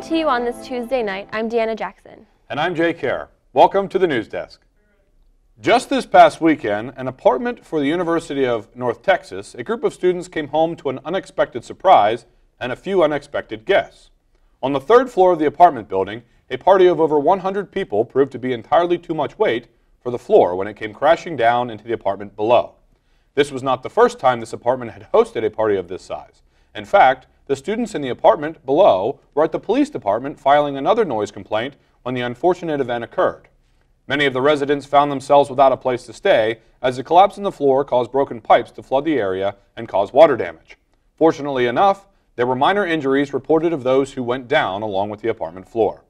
to you on this Tuesday night, I'm Deanna Jackson. And I'm Jay Kerr. Welcome to the News Desk. Just this past weekend, an apartment for the University of North Texas, a group of students came home to an unexpected surprise and a few unexpected guests. On the third floor of the apartment building, a party of over 100 people proved to be entirely too much weight for the floor when it came crashing down into the apartment below. This was not the first time this apartment had hosted a party of this size. In fact, the students in the apartment below were at the police department filing another noise complaint when the unfortunate event occurred. Many of the residents found themselves without a place to stay as the collapse in the floor caused broken pipes to flood the area and cause water damage. Fortunately enough, there were minor injuries reported of those who went down along with the apartment floor.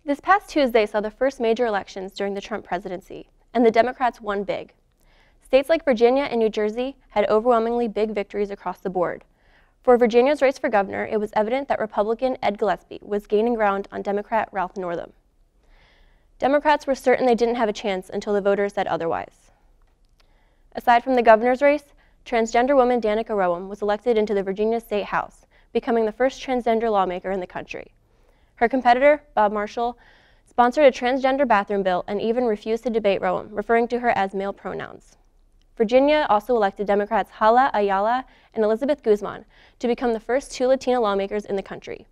This past Tuesday saw the first major elections during the Trump presidency, and the Democrats won big. States like Virginia and New Jersey had overwhelmingly big victories across the board. For Virginia's race for governor, it was evident that Republican Ed Gillespie was gaining ground on Democrat Ralph Northam. Democrats were certain they didn't have a chance until the voters said otherwise. Aside from the governor's race, transgender woman Danica Roem was elected into the Virginia State House, becoming the first transgender lawmaker in the country. Her competitor, Bob Marshall, sponsored a transgender bathroom bill and even refused to debate Roem, referring to her as male pronouns. Virginia also elected Democrats Hala Ayala and Elizabeth Guzman to become the first two Latina lawmakers in the country.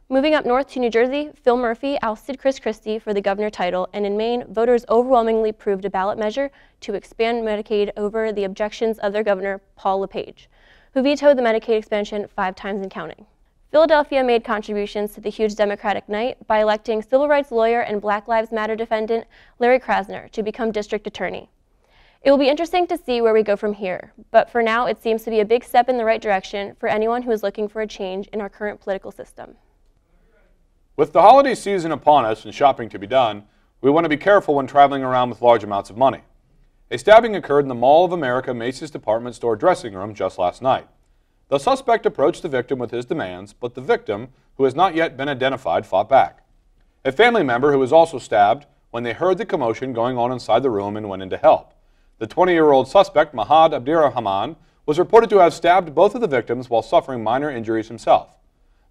Moving up north to New Jersey, Phil Murphy ousted Chris Christie for the governor title, and in Maine, voters overwhelmingly approved a ballot measure to expand Medicaid over the objections of their governor, Paul LePage, who vetoed the Medicaid expansion 5 times and counting. Philadelphia made contributions to the huge Democratic night by electing civil rights lawyer and Black Lives Matter defendant Larry Krasner to become district attorney. It will be interesting to see where we go from here, but for now it seems to be a big step in the right direction for anyone who is looking for a change in our current political system. With the holiday season upon us and shopping to be done, we want to be careful when traveling around with large amounts of money. A stabbing occurred in the Mall of America Macy's department store dressing room just last night. The suspect approached the victim with his demands, but the victim, who has not yet been identified, fought back. A family member who was also stabbed when they heard the commotion going on inside the room and went in to help. The 20-year-old suspect, Mahad Abdirahman, was reported to have stabbed both of the victims while suffering minor injuries himself.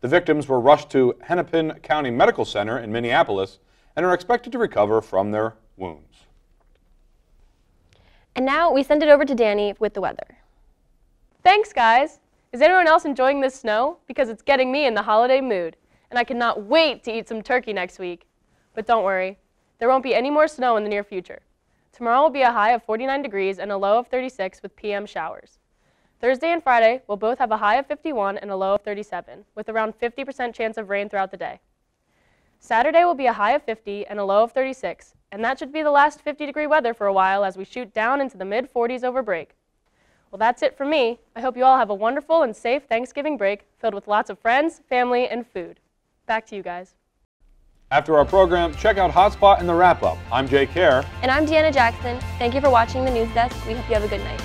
The victims were rushed to Hennepin County Medical Center in Minneapolis and are expected to recover from their wounds. And now we send it over to Danny with the weather. Thanks, guys! Is anyone else enjoying this snow? Because it's getting me in the holiday mood, and I cannot wait to eat some turkey next week. But don't worry, there won't be any more snow in the near future. Tomorrow will be a high of 49 degrees and a low of 36 with PM showers. Thursday and Friday will both have a high of 51 and a low of 37, with around 50% chance of rain throughout the day. Saturday will be a high of 50 and a low of 36, and that should be the last 50-degree weather for a while as we shoot down into the mid-40s over break. Well, that's it for me. I hope you all have a wonderful and safe Thanksgiving break filled with lots of friends, family, and food. Back to you guys. After our program, check out Hotspot and the Wrap-Up. I'm Jay Kerr. And I'm Deanna Jackson. Thank you for watching the News Desk. We hope you have a good night.